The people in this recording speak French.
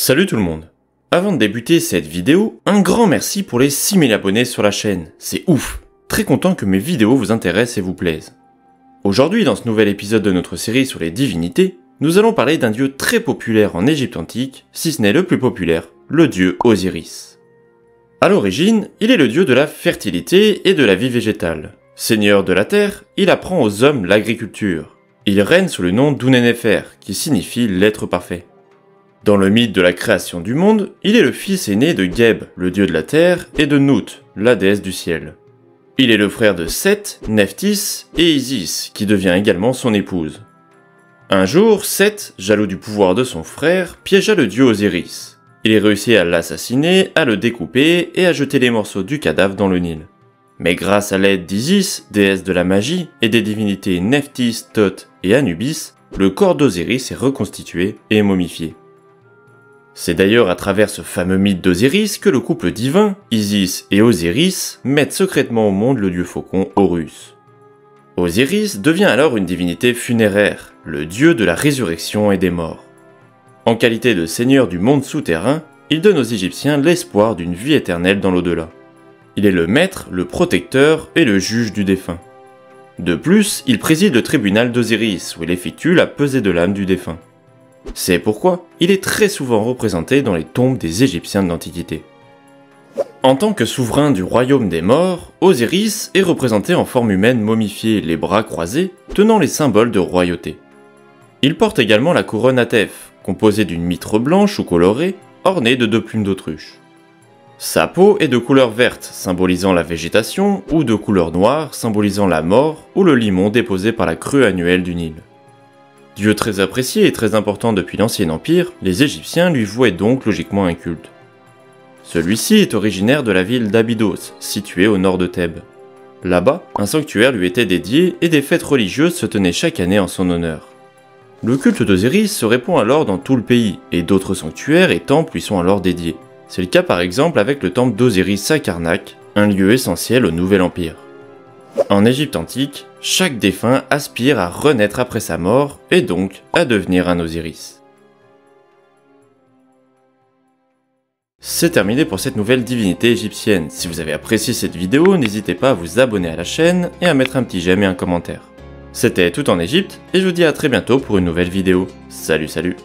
Salut tout le monde. Avant de débuter cette vidéo, un grand merci pour les 6000 abonnés sur la chaîne, c'est ouf. Très content que mes vidéos vous intéressent et vous plaisent. Aujourd'hui, dans ce nouvel épisode de notre série sur les divinités, nous allons parler d'un dieu très populaire en Égypte antique, si ce n'est le plus populaire, le dieu Osiris. À l'origine, il est le dieu de la fertilité et de la vie végétale. Seigneur de la terre, il apprend aux hommes l'agriculture. Il règne sous le nom d'Ounenefer, qui signifie l'être parfait. Dans le mythe de la création du monde, il est le fils aîné de Geb, le dieu de la terre, et de Nout, la déesse du ciel. Il est le frère de Seth, Nephthys et Isis, qui devient également son épouse. Un jour, Seth, jaloux du pouvoir de son frère, piégea le dieu Osiris. Il réussit à l'assassiner, à le découper et à jeter les morceaux du cadavre dans le Nil. Mais grâce à l'aide d'Isis, déesse de la magie, et des divinités Nephthys, Thoth et Anubis, le corps d'Osiris est reconstitué et momifié. C'est d'ailleurs à travers ce fameux mythe d'Osiris que le couple divin, Isis et Osiris, mettent secrètement au monde le dieu faucon Horus. Osiris devient alors une divinité funéraire, le dieu de la résurrection et des morts. En qualité de seigneur du monde souterrain, il donne aux Égyptiens l'espoir d'une vie éternelle dans l'au-delà. Il est le maître, le protecteur et le juge du défunt. De plus, il préside le tribunal d'Osiris, où il effectue la pesée de l'âme du défunt. C'est pourquoi il est très souvent représenté dans les tombes des Égyptiens de l'Antiquité. En tant que souverain du royaume des morts, Osiris est représenté en forme humaine momifiée, les bras croisés, tenant les symboles de royauté. Il porte également la couronne Atef, composée d'une mitre blanche ou colorée, ornée de 2 plumes d'autruche. Sa peau est de couleur verte, symbolisant la végétation, ou de couleur noire, symbolisant la mort ou le limon déposé par la crue annuelle du Nil. Dieu très apprécié et très important depuis l'Ancien Empire, les Égyptiens lui vouaient donc logiquement un culte. Celui-ci est originaire de la ville d'Abydos, située au nord de Thèbes. Là-bas, un sanctuaire lui était dédié et des fêtes religieuses se tenaient chaque année en son honneur. Le culte d'Osiris se répand alors dans tout le pays, et d'autres sanctuaires et temples lui sont alors dédiés. C'est le cas par exemple avec le temple d'Osiris à Karnak, un lieu essentiel au Nouvel Empire. En Égypte antique, chaque défunt aspire à renaître après sa mort et donc à devenir un Osiris. C'est terminé pour cette nouvelle divinité égyptienne. Si vous avez apprécié cette vidéo, n'hésitez pas à vous abonner à la chaîne et à mettre un petit j'aime et un commentaire. C'était Tout en Égypte et je vous dis à très bientôt pour une nouvelle vidéo. Salut salut!